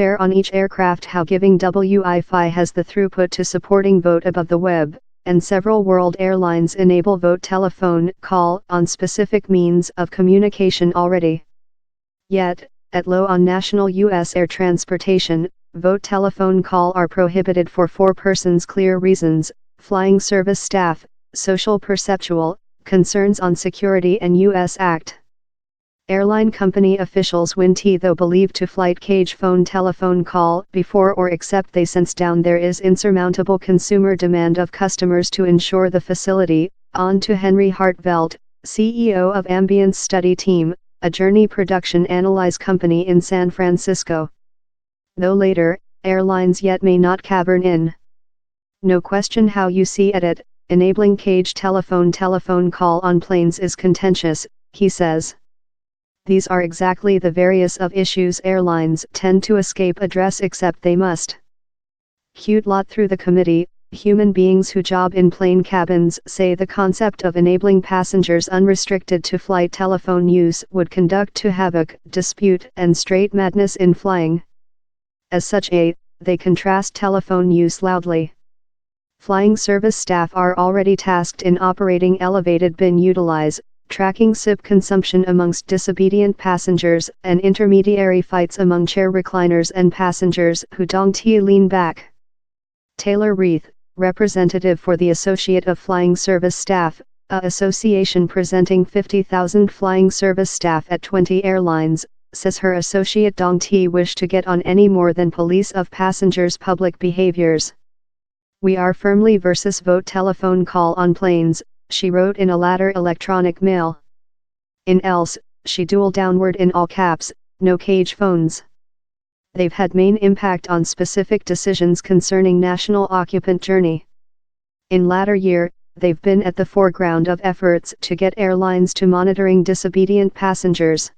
fare on each aircraft. How giving Wi-Fi has the throughput to supporting VoTE above the web, and several world airlines enable VoTE telephone call on specific means of communication already. Yet, at low on national U.S. air transportation, VoTE telephone call are prohibited for 4 persons clear reasons: flying service staff, social perceptual, concerns on security and U.S. Act. Airline company officials though believe to flight cage phone telephone call before or except they sense down there is insurmountable consumer demand of customers to ensure the facility. On to Henry Hartvelt, CEO of Ambience Study Team, a journey production analyze company in San Francisco. Though later, airlines yet may not cavern in. No question how you see at it, enabling cage telephone call on planes is contentious, he says. These are exactly the various of issues airlines tend to escape address except they must. Cute lot through the committee. Human beings who job in plane cabins say the concept of enabling passengers unrestricted to flight telephone use would conduct to havoc, dispute and straight madness in flying. As such they contrast telephone use loudly. Flying service staff are already tasked in operating elevated bin utilize, tracking SIP consumption amongst disobedient passengers, and intermediary fights among chair recliners and passengers who don't lean back. Taylor Reith, representative for the Associate of Flying Service Staff, a association presenting 50,000 flying service staff at 20 airlines, says her associate don't wish to get on any more than police of passengers' public behaviors. We are firmly versus VoTE telephone call on planes, she wrote in a latter electronic mail. In else, she dual downward in all caps, no cage phones. They've had main impact on specific decisions concerning national occupant journey. In latter year, they've been at the foreground of efforts to get airlines to monitoring disobedient passengers.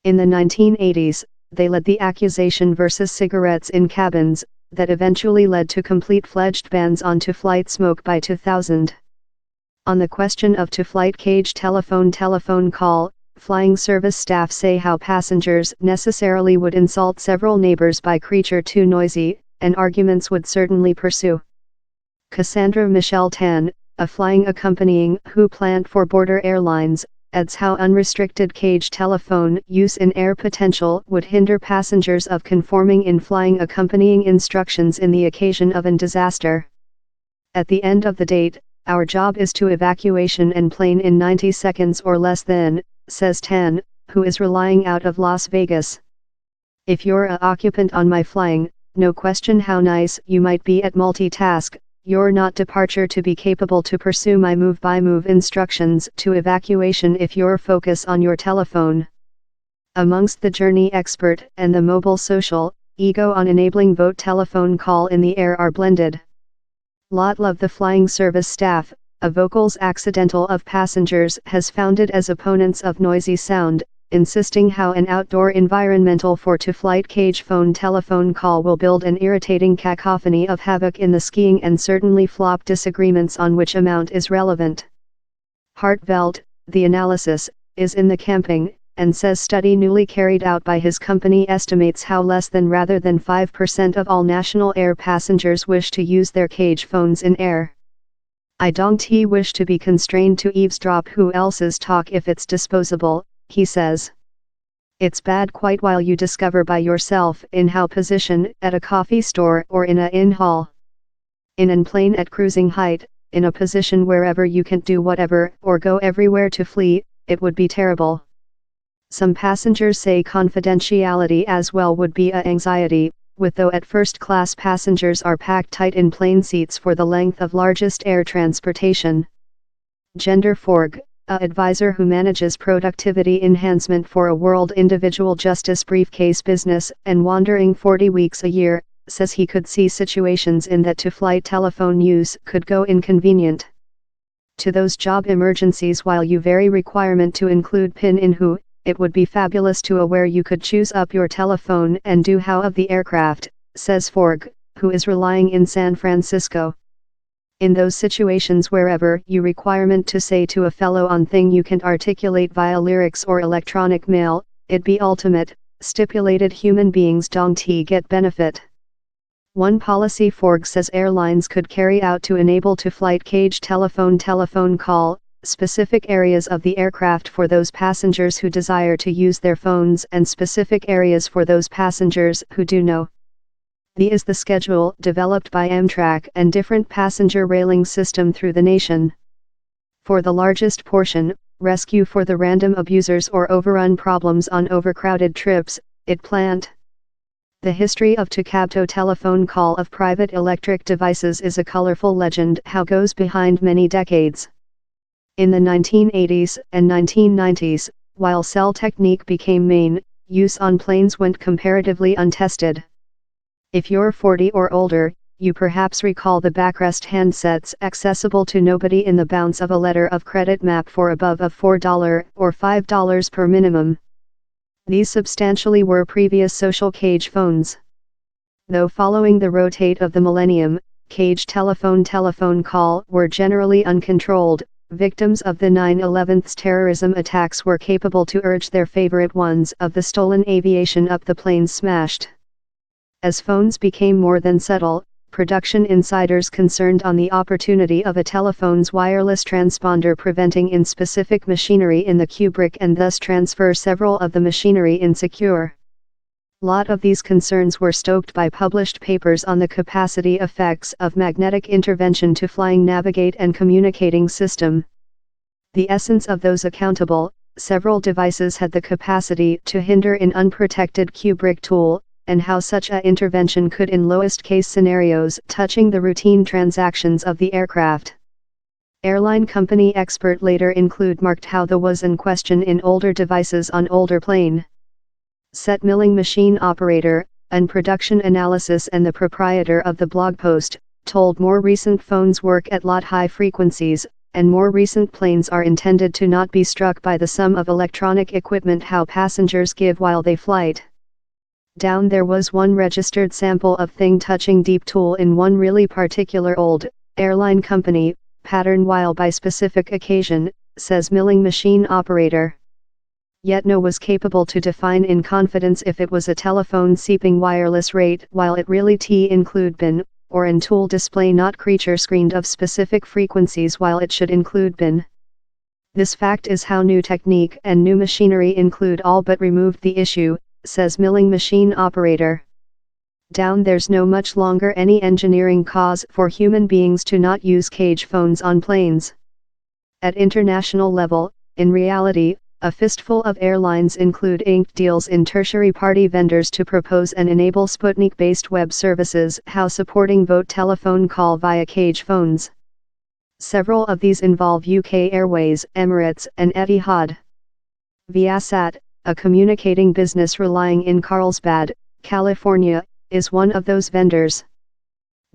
In the 1980s, they led the accusation versus cigarettes in cabins, that eventually led to complete-fledged bans on to-flight smoke by 2000. On the question of to-flight cage telephone call, flying service staff say how passengers necessarily would insult several neighbors by creature too noisy, and arguments would certainly pursue. Cassandra Michelle Tan, a flying accompanying who plant for Border Airlines, adds how unrestricted cage telephone use in air potential would hinder passengers of conforming in flying accompanying instructions in the occasion of an disaster. At the end of the date, our job is to evacuation and plane in 90 seconds or less than, says Tan, who is relying out of Las Vegas. If you're a occupant on my flying, no question how nice you might be at multitask, you're not departure to be capable to pursue my move-by-move instructions to evacuation if you're focus on your telephone. Amongst the journey expert and the mobile social, ego on enabling VoTE telephone call in the air are blended. Lot love the flying service staff, a vocals accidental of passengers has founded as opponents of noisy sound, insisting how an outdoor environmental for to-flight cage phone telephone call will build an irritating cacophony of havoc in the skiing and certainly flop disagreements on which amount is relevant. Hartvelt, the analysis, is in the camping, and says study newly carried out by his company estimates how less than rather than 5% of all national air passengers wish to use their cage phones in air. I don't wish to be constrained to eavesdrop who else's talk if it's disposable, he says. It's bad quite while you discover by yourself in how position at a coffee store or in a inn hall. In an plane at cruising height, in a position wherever you can do whatever or go everywhere to flee, it would be terrible. Some passengers say confidentiality as well would be a anxiety, with though at first class passengers are packed tight in plane seats for the length of largest air transportation. Gender Forg, a advisor who manages productivity enhancement for a World Individual Justice briefcase business and wandering 40 weeks a year, says he could see situations in that to-flight telephone use could go inconvenient. To those job emergencies while you vary requirement to include PIN in who, it would be fabulous to aware you could choose up your telephone and do how of the aircraft, says Forg, who is relying in San Francisco. In those situations wherever you requirement to say to a fellow on thing you can't articulate via lyrics or electronic mail, it be ultimate, stipulated human beings don't get benefit. One policy forg says airlines could carry out to enable to flight cage telephone call, specific areas of the aircraft for those passengers who desire to use their phones and specific areas for those passengers who do know. The is the schedule developed by Amtrak and different passenger railing system through the nation. For the largest portion, rescue for the random abusers or overrun problems on overcrowded trips, it planned. The history of to-cabto telephone call of private electric devices is a colorful legend how goes behind many decades. In the 1980s and 1990s, while cell technique became main, use on planes went comparatively untested. If you're 40 or older, you perhaps recall the backrest handsets accessible to nobody in the bounce of a letter of credit map for above of $4 or $5 per minimum. These substantially were previous social cage phones. Though following the rotate of the millennium, cage telephone call were generally uncontrolled, victims of the 9/11's terrorism attacks were capable to urge their favorite ones of the stolen aviation up the planes smashed. As phones became more than subtle, production insiders concerned on the opportunity of a telephone's wireless transponder preventing in specific machinery in the kubrick and thus transfer several of the machinery insecure. Lot of these concerns were stoked by published papers on the capacity effects of magnetic intervention to flying navigate and communicating system. The essence of those accountable, several devices had the capacity to hinder in unprotected kubrick tool, and how such a intervention could in lowest case scenarios touching the routine transactions of the aircraft. Airline company expert later include marked how the was in question in older devices on older plane. Set milling machine operator, and production analysis and the proprietor of the blog post, told more recent phones work at lot high frequencies, and more recent planes are intended to not be struck by the sum of electronic equipment how passengers give while they flight. Down there was one registered sample of thing touching deep tool in one really particular old airline company, pattern while by specific occasion, says milling machine operator. Yet no was capable to define in confidence if it was a telephone seeping wireless rate while it really include bin, or in tool display not creature screened of specific frequencies while it should include bin. This fact is how new technique and new machinery include all but removed the issue, says milling machine operator. Down there's no much longer any engineering cause for human beings to not use cage phones on planes. At international level, in reality, a fistful of airlines include inked deals in tertiary party vendors to propose and enable Sputnik-based web services how supporting vote telephone call via cage phones. Several of these involve UK Airways, Emirates and Etihad. Viasat, a communicating business relying in Carlsbad, California, is one of those vendors.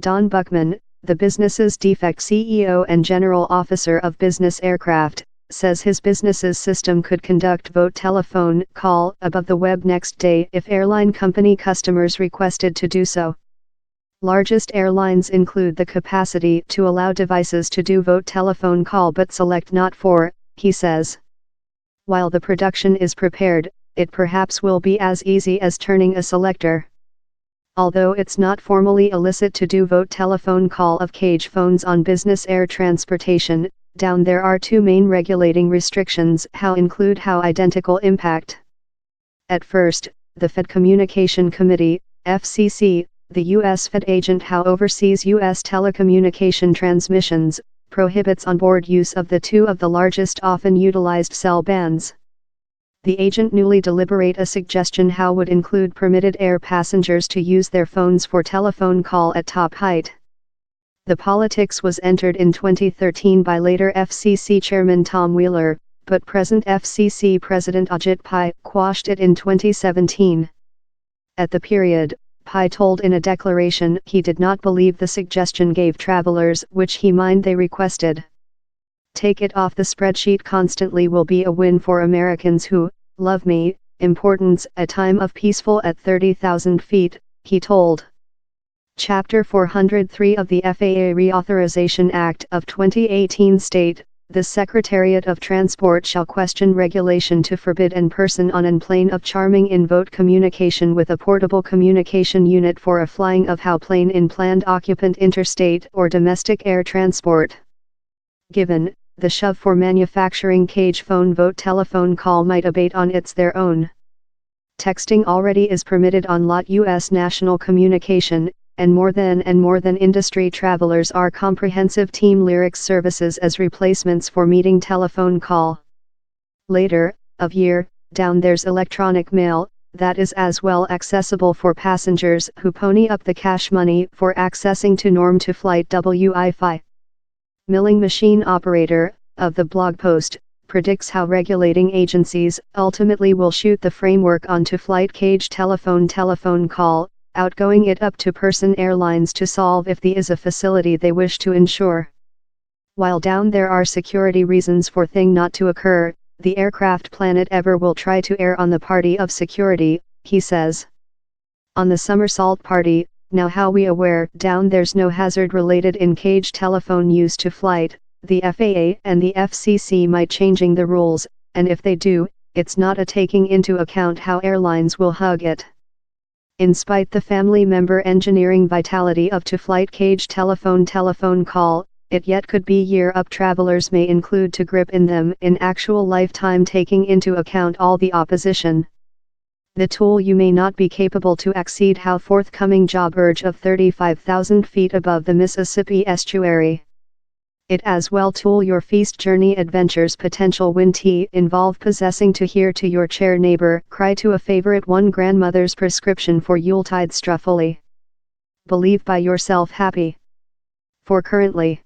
Don Buchman, the business's defect CEO and general officer of business aircraft, says his business's system could conduct vote telephone call above the web next day if airline company customers requested to do so. Largest airlines include the capacity to allow devices to do vote telephone call but select not for, he says. While the production is prepared, it perhaps will be as easy as turning a selector. Although it's not formally illicit to do vote telephone call of cage phones on business air transportation, down there are two main regulating restrictions how include how identical impact. At first, the Fed Communication Committee, FCC, the U.S. Fed agent how oversees U.S. telecommunication transmissions, prohibits on-board use of the two of the largest often utilized cell bands. The agent newly deliberate a suggestion how would include permitted air passengers to use their phones for telephone call at top height. The politics was entered in 2013 by later FCC Chairman Tom Wheeler, but present FCC President Ajit Pai quashed it in 2017. At the period, Pai told in a declaration he did not believe the suggestion gave travelers which he mind they requested. Take it off the spreadsheet constantly will be a win for Americans who love me, importance a time of peaceful at 30,000 feet, he told. Chapter 403 of the FAA Reauthorization Act of 2018 state, The Secretariat of Transport shall question regulation to forbid an person on an plane of charming in vote communication with a portable communication unit for a flying of how plane in planned occupant interstate or domestic air transport. Given, the shove for manufacturing cage phone vote telephone call might abate on its their own. Texting already is permitted on lot U.S. national communication, and more than industry travelers are comprehensive team lyrics services as replacements for meeting telephone call. Later, of year, down there's electronic mail, that is as well accessible for passengers who pony up the cash money for accessing to norm to flight Wi-Fi. Milling machine operator, of the blog post, predicts how regulating agencies ultimately will shoot the framework onto flight cage telephone call, outgoing it up to person airlines to solve if the is a facility they wish to ensure. While down there are security reasons for thing not to occur, the aircraft planet ever will try to err on the party of security, he says. On the somersault party, now how we aware down there's no hazard related in cage telephone use to flight, the FAA and the FCC might changing the rules, and if they do, it's not a taking into account how airlines will hug it. In spite the family member engineering vitality of to-flight cage telephone call, it yet could be year up travelers may include to grip in them in actual lifetime taking into account all the opposition. The tool you may not be capable to exceed how forthcoming job urge of 35,000 feet above the Mississippi estuary. It as well tool your feast journey adventures potential win involve possessing to hear to your chair neighbor cry to a favorite one grandmother's prescription for Yuletide struffoli. Believe by yourself happy. For currently.